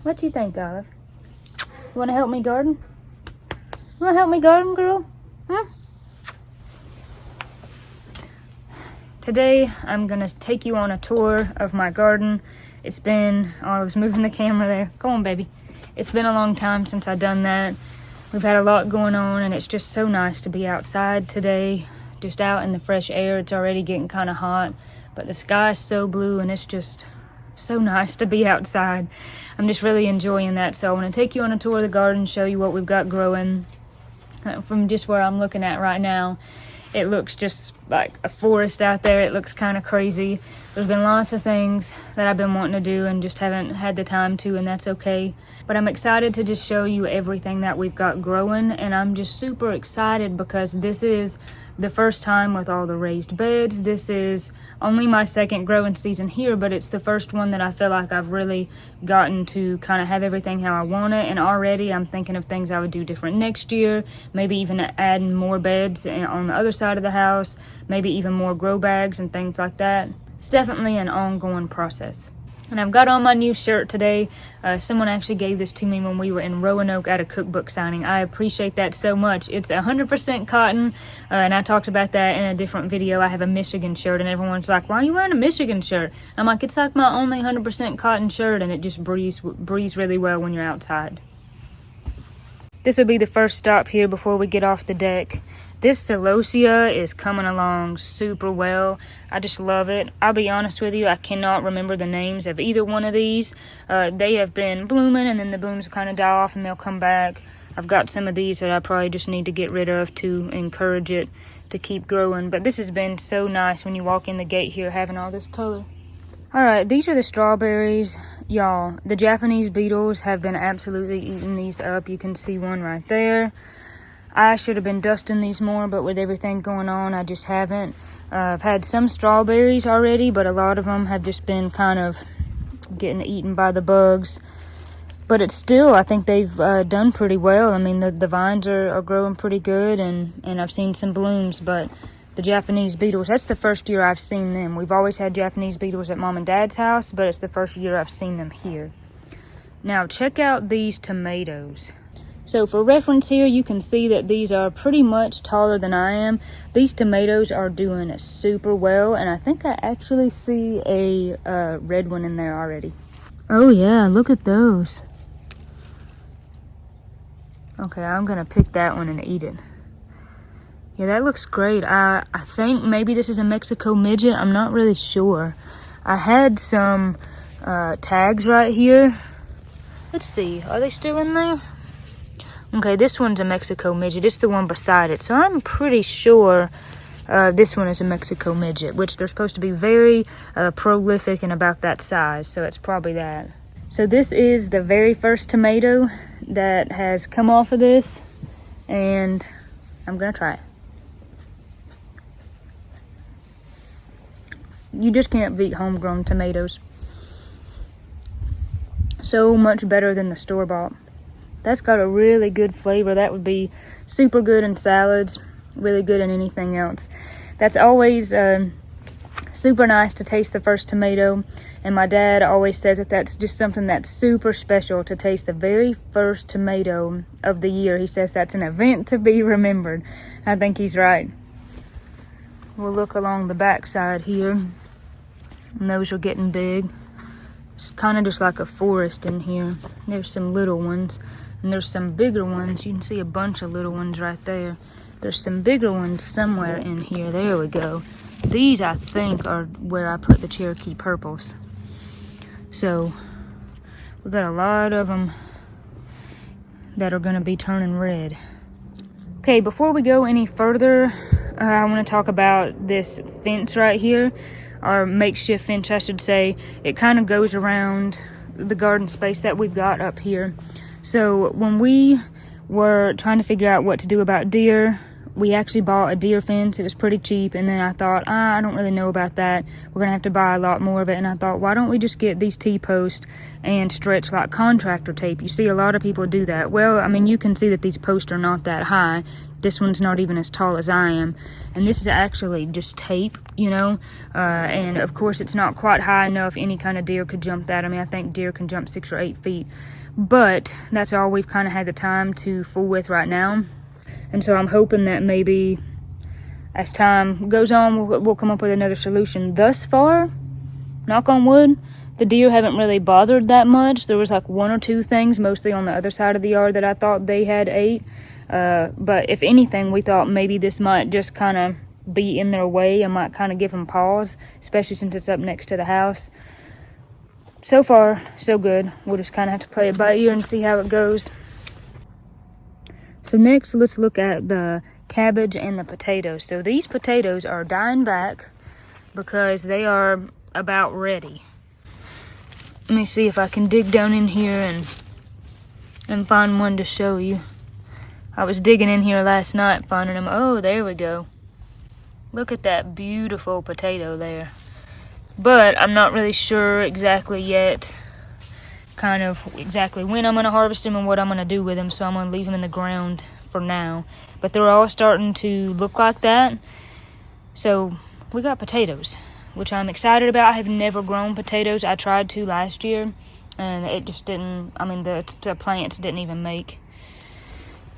What you think, Olive? You want to help me garden? You want to help me garden, girl? Hmm? Today, I'm going to take you on a tour of my garden. It's been, I was moving the camera there. Go on, baby. It's been a long time since I've done that. We've had a lot going on, and it's just so nice to be outside today, just out in the fresh air. It's already getting kind of hot, but the sky's so blue, and it's just so nice to be outside. I'm just really enjoying that. So I want to take you on a tour of the garden, show you what we've got growing. From just where I'm looking at right now, it looks just like a forest out there. It looks kind of crazy. There's been lots of things that I've been wanting to do and just haven't had the time to, and that's okay. But I'm excited to just show you everything that we've got growing, and I'm just super excited because this is the first time with all the raised beds. This is only my second growing season here, but it's the first one that I feel like I've really gotten to kind of have everything how I want it. And already I'm thinking of things I would do different next year, maybe even adding more beds on the other side of the house, maybe even more grow bags and things like that. It's definitely an ongoing process. And I've got on my new shirt today. Someone actually gave this to me when we were in Roanoke at a cookbook signing. I appreciate that so much. It's 100% cotton, and I talked about that in a different video. I have a Michigan shirt, and everyone's like, why are you wearing a Michigan shirt? I'm like, it's like my only 100% cotton shirt, and it just breathes really well when you're outside. This will be the first stop here before we get off the deck. This celosia is coming along super well. I just love it. I'll be honest with you, I cannot remember the names of either one of these. They have been blooming, and then the blooms kind of die off and they'll come back. I've got some of these that I probably just need to get rid of to encourage it to keep growing. But this has been so nice when you walk in the gate here, having all this color. All right, these are the strawberries. Y'all, the Japanese beetles have been absolutely eating these up. You can see one right there. I should have been dusting these more, but with everything going on, I just haven't. I've had some strawberries already, but a lot of them have just been kind of getting eaten by the bugs. But it's still, I think they've done pretty well. I mean, the vines are growing pretty good, and I've seen some blooms, but the Japanese beetles, that's the first year I've seen them. We've always had Japanese beetles at Mom and Dad's house, but it's the first year I've seen them here. Now, check out these tomatoes. So for reference here, you can see that these are pretty much taller than I am. These tomatoes are doing super well, and I think I actually see a red one in there already. Oh yeah, look at those. Okay, I'm gonna pick that one and eat it. Yeah, that looks great. I think maybe this is a Mexico midget. I'm not really sure. I had some tags right here. Let's see, are they still in there? Okay, this one's a Mexico midget. It's the one beside it. So I'm pretty sure this one is a Mexico midget, which they're supposed to be very prolific and about that size. So it's probably that. So this is the very first tomato that has come off of this, and I'm gonna try it. You just can't beat homegrown tomatoes. So much better than the store-bought. That's got a really good flavor. That would be super good in salads, really good in anything else. That's always super nice to taste the first tomato. And my dad always says that that's just something that's super special to taste the very first tomato of the year. He says that's an event to be remembered. I think he's right. We'll look along the back side here. And those are getting big. It's kind of just like a forest in here. There's some little ones. And there's some bigger ones. You can see a bunch of little ones right there. There's some bigger ones somewhere in here. There we go. These, I think, are where I put the Cherokee purples. So, we've got a lot of them that are going to be turning red. Okay, before we go any further, I want to talk about this fence right here. Or makeshift fence, I should say. It kind of goes around the garden space that we've got up here. So when we were trying to figure out what to do about deer, we actually bought a deer fence. It was pretty cheap, and then I thought, I don't really know about that. We're gonna have to buy a lot more of it. And I thought, why don't we just get these T-posts and stretch like contractor tape? You see a lot of people do that. Well, I mean, you can see that these posts are not that high. This one's not even as tall as I am, and this is actually just tape, you know, and of course it's not quite high enough any kind of deer could jump that. I mean, I think deer can jump 6 or 8 feet, but that's all we've kind of had the time to fool with right now. And so I'm hoping that maybe as time goes on, we'll come up with another solution. Thus far, knock on wood, the deer haven't really bothered that much. There was like 1 or 2 things, mostly on the other side of the yard, that I thought they had ate. But if anything, we thought maybe this might just kind of be in their way and might kind of give them pause, especially since it's up next to the house. So far, so good. We'll just kind of have to play it by ear and see how it goes. So next, let's look at the cabbage and the potatoes. So these potatoes are dying back because they are about ready. Let me see if I can dig down in here and find one to show you. I was digging in here last night finding them. Oh, there we go. Look at that beautiful potato there. But I'm not really sure exactly yet kind of exactly when I'm going to harvest them and what I'm going to do with them, so I'm going to leave them in the ground for now. But they're all starting to look like that. So we got potatoes, which I'm excited about. I have never grown potatoes. I tried to last year, and it just didn't, I mean, the plants didn't even make.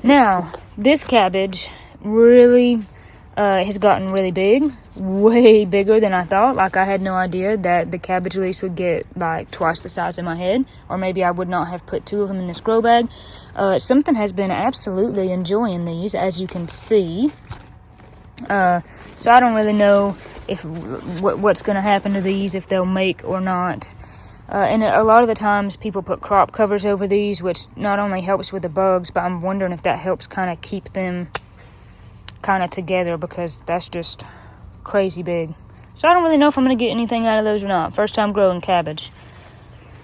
Now, this cabbage really has gotten really big, way bigger than I thought. Like, I had no idea that the cabbage leaves would get like twice the size of my head, or maybe I would not have put 2 of them in this grow bag. Something has been absolutely enjoying these, as you can see. So I don't really know if what's going to happen to these, if they'll make or not. And a lot of the times people put crop covers over these, which not only helps with the bugs, but I'm wondering if that helps kind of keep them kind of together, because that's just crazy big. So I don't really know if I'm going to get anything out of those or not. First time growing cabbage.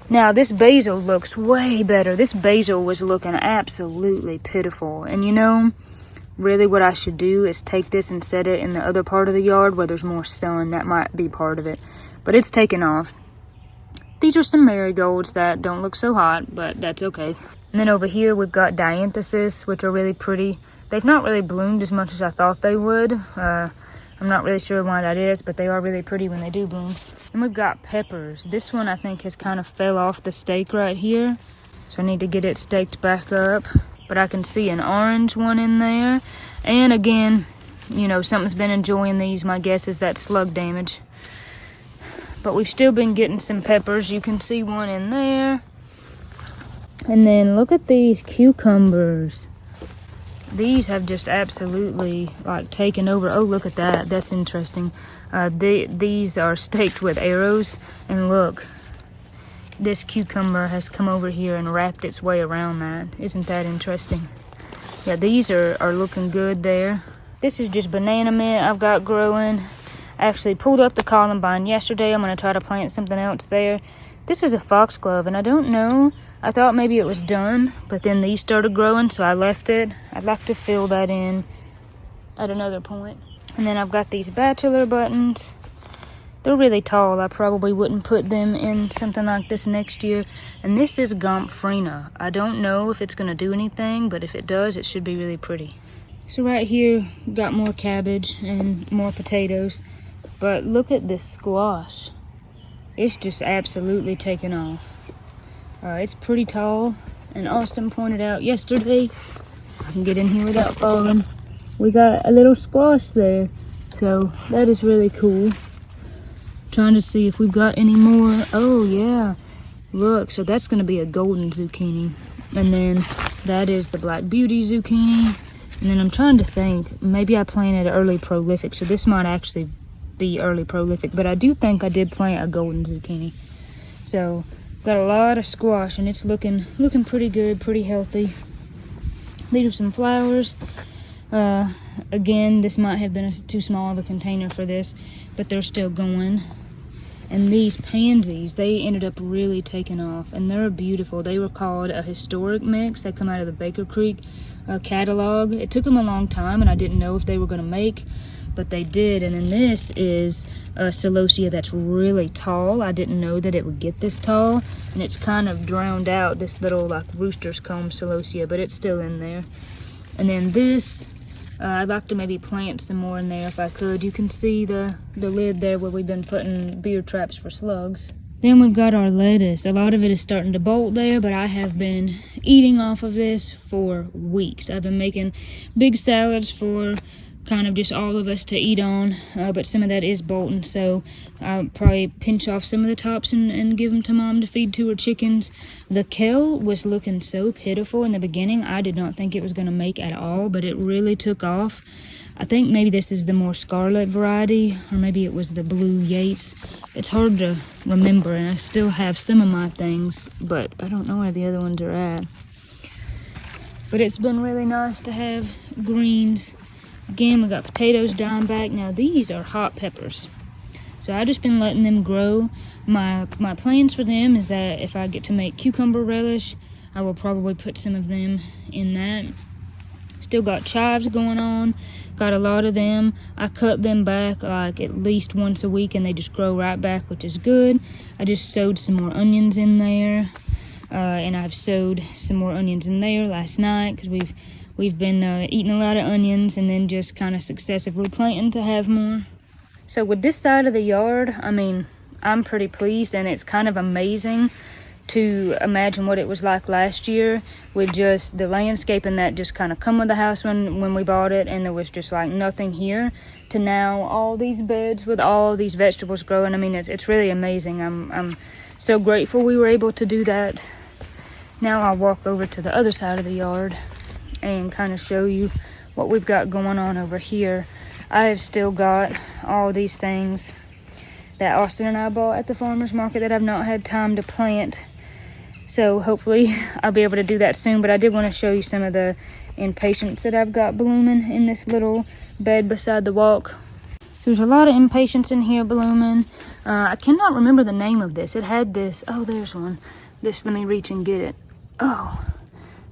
Now, this basil looks way better. This basil was looking absolutely pitiful. And you know, really what I should do is take this and set it in the other part of the yard where there's more sun. That might be part of it. But it's taken off. These are some marigolds that don't look so hot, but that's okay. And then over here we've got dianthesis, which are really pretty. They've not really bloomed as much as I thought they would. I'm not really sure why that is, but they are really pretty when they do bloom. And we've got peppers. This one I think has kind of fell off the stake right here, so I need to get it staked back up. But I can see an orange one in there. And again, you know, something's been enjoying these. My guess is that slug damage. But we've still been getting some peppers. You can see one in there. And then look at these cucumbers. These have just absolutely like taken over. Oh, look at that. That's interesting. These are staked with arrows. And look, this cucumber has come over here and wrapped its way around that. Isn't that interesting? Yeah, these are looking good there. This is just banana mint I've got growing. I actually pulled up the columbine yesterday. I'm going to try to plant something else there. This is a foxglove, and I don't know. I thought maybe it was done, but then these started growing, so I left it. I'd like to fill that in at another point. And then I've got these bachelor buttons. They're really tall. I probably wouldn't put them in something like this next year. And this is gomphrena. I don't know if it's going to do anything, but if it does, it should be really pretty. So right here, got more cabbage and more potatoes. But look at this squash. It's just absolutely taken off. It's pretty tall. And Austin pointed out yesterday, I can get in here without falling, we got a little squash there. So that is really cool. Trying to see if we've got any more. Oh yeah, look, so that's going to be a golden zucchini. And then that is the black beauty zucchini. And then I'm trying to think, maybe I planted early prolific, so this might actually be early prolific, but I do think I did plant a golden zucchini. So got a lot of squash, and it's looking pretty good, pretty healthy. These are some flowers. Again, this might have been too small of a container for this, but they're still going. And these pansies, they ended up really taking off, and they're beautiful. They were called a historic mix. They come out of the Baker Creek catalog. It took them a long time, and I didn't know if they were going to make, but they did. And then this is a celosia that's really tall. I didn't know that it would get this tall, and it's kind of drowned out this little like rooster's comb celosia, but it's still in there. And then this, I'd like to maybe plant some more in there if I could. You can see the lid there where we've been putting beer traps for slugs. Then we've got our lettuce. A lot of it is starting to bolt there, but I have been eating off of this for weeks. I've been making big salads for kind of just all of us to eat on, but some of that is bolting, so I'll probably pinch off some of the tops and give them to Mom to feed to her chickens. The kale was looking so pitiful in the beginning. I did not think it was going to make at all, but it really took off. I think maybe this is the more scarlet variety, or maybe it was the blue Yates. It's hard to remember, and I still have some of my things, but I don't know where the other ones are at. But it's been really nice to have greens. Again, we got potatoes down back. Now these are hot peppers, so I've just been letting them grow. My plans for them is that if I get to make cucumber relish, I will probably put some of them in that. Still got chives going on, got a lot of them. I cut them back like at least once a week, and they just grow right back, which is good. I just sowed some more onions in there, and I've sowed some more onions in there last night because we've been eating a lot of onions and then just kind of successively planting to have more. So with this side of the yard, I mean, I'm pretty pleased, and it's kind of amazing to imagine what it was like last year with just the landscaping that just kind of come with the house when we bought it, and there was just like nothing here, to now all these beds with all these vegetables growing. I mean, it's really amazing. I'm so grateful we were able to do that. Now I'll walk over to the other side of the yard and kind of show you what we've got going on over here. I have still got all these things that Austin and I bought at the farmer's market that I've not had time to plant. So hopefully I'll be able to do that soon, but I did want to show you some of the impatiens that I've got blooming in this little bed beside the walk. So there's a lot of impatiens in here blooming. I cannot remember the name of this. It had this, oh, there's one. This, let me reach and get it. Oh,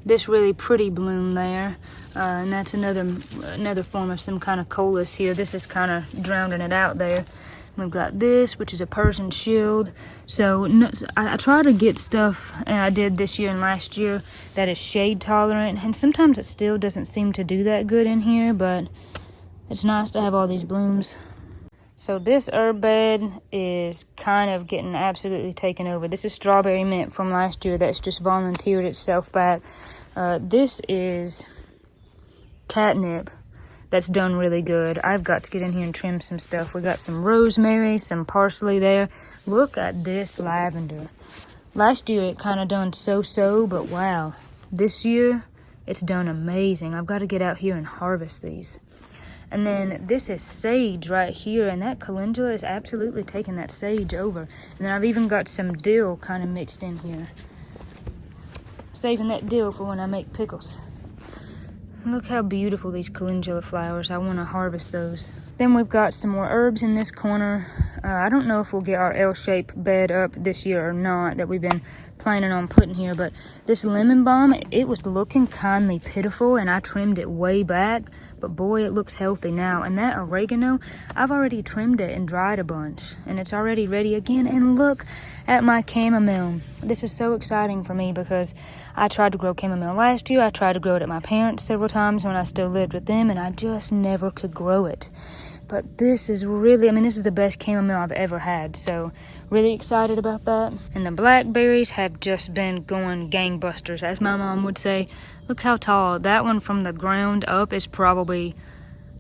this really pretty bloom there, and that's another form of some kind of coleus here. This is kind of drowning it out there. We've got this, which is a Persian shield. So I try to get stuff, and I did this year and last year, that is shade tolerant, and sometimes it still doesn't seem to do that good in here, but it's nice to have all these blooms. So this herb bed is kind of getting absolutely taken over. This is strawberry mint from last year that's just volunteered itself back. This is catnip that's done really good. I've got to get in here and trim some stuff. We got some rosemary, some parsley there. Look at this lavender. Last year it kind of done so-so, but wow. This year it's done amazing. I've got to get out here and harvest these. And then this is sage right here, and that calendula is absolutely taking that sage over. And then I've even got some dill kind of mixed in here. Saving that dill for when I make pickles. Look how beautiful these calendula flowers. I want to harvest those. Then we've got some more herbs in this corner. I don't know if we'll get our L-shaped bed up this year or not that we've been planning on putting here, but this lemon balm, it was looking kindly pitiful, and I trimmed it way back, but boy, it looks healthy now. And that oregano, I've already trimmed it and dried a bunch, and it's already ready again. And look at my chamomile. This is so exciting for me because I tried to grow chamomile last year. I tried to grow it at my parents' several times when I still lived with them, and I just never could grow it. But this is really, I mean, this is the best chamomile I've ever had, so really excited about that. And the blackberries have just been going gangbusters, as my mom would say. Look how tall. That one from the ground up is probably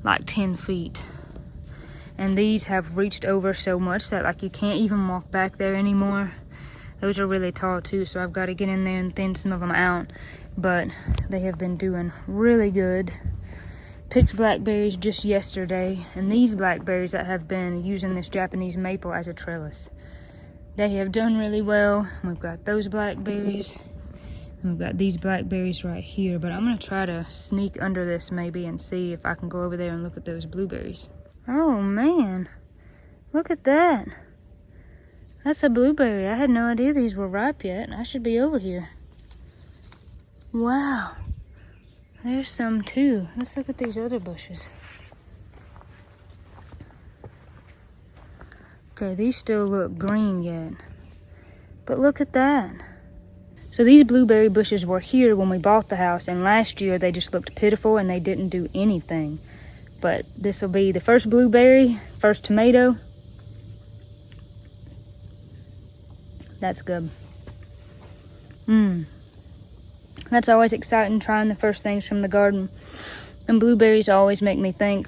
like 10 feet. And these have reached over so much that like you can't even walk back there anymore. Those are really tall too, so I've got to get in there and thin some of them out. But they have been doing really good. Picked blackberries just yesterday, and these blackberries that have been using this Japanese maple as a trellis, they have done really well. We've got those blackberries, and we've got these blackberries right here, but I'm going to try to sneak under this maybe and see if I can go over there and look at those blueberries. Oh man, look at that. That's a blueberry. I had no idea these were ripe yet. I should be over here. Wow. There's some too. Let's look at these other bushes. Okay, these still look green yet. But look at that. So these blueberry bushes were here when we bought the house, and last year they just looked pitiful and they didn't do anything. But this will be the first blueberry, first tomato. That's good. That's always exciting, trying the first things from the garden. And blueberries always make me think.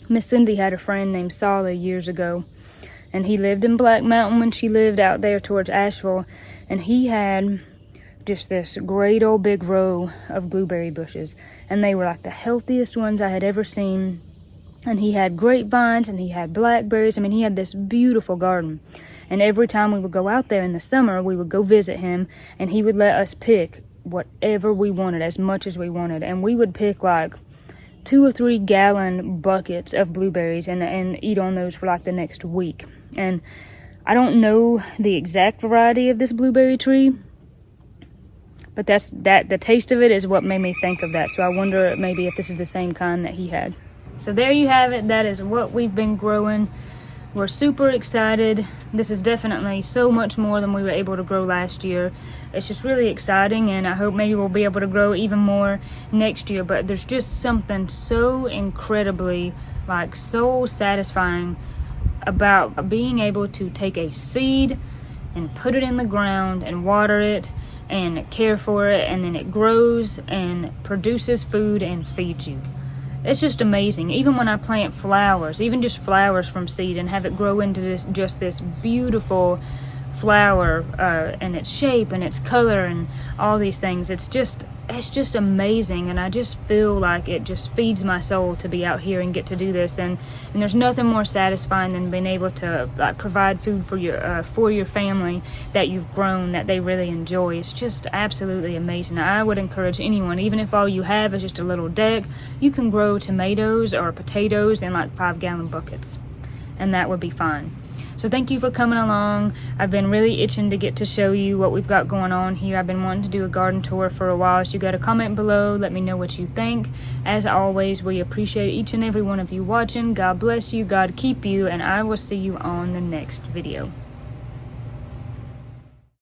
Miss Cindy had a friend named Solly years ago, and he lived in Black Mountain when she lived out there towards Asheville, and he had just this great old big row of blueberry bushes, and they were like the healthiest ones I had ever seen. And he had grapevines and he had blackberries. I mean, he had this beautiful garden. And every time we would go out there in the summer, we would go visit him, and he would let us pick whatever we wanted, as much as we wanted. And we would pick like 2 or 3 gallon buckets of blueberries and eat on those for like the next week. And I don't know the exact variety of this blueberry tree, but the taste of it is what made me think of that. So I wonder maybe if this is the same kind that he had. So there you have it. That is what we've been growing. We're super excited. This is definitely so much more than we were able to grow last year. It's just really exciting, and I hope maybe we'll be able to grow even more next year. But there's just something so incredibly, like, so satisfying about being able to take a seed and put it in the ground and water it and care for it, and then it grows and produces food and feeds you. It's just amazing. Even when I plant flowers, even just flowers from seed, and have it grow into this beautiful flower, and its shape and its color and all these things, it's just amazing. And I just feel like it just feeds my soul to be out here and get to do this. And there's nothing more satisfying than being able to like provide food for your family that you've grown, that they really enjoy. It's just absolutely amazing. I would encourage anyone, even if all you have is just a little deck, you can grow tomatoes or potatoes in like 5-gallon buckets, and that would be fine. So thank you for coming along. I've been really itching to get to show you what we've got going on here. I've been wanting to do a garden tour for a while, so you got to comment below. Let me know what you think. As always, we appreciate each and every one of you watching. God bless you, God keep you, and I will see you on the next video.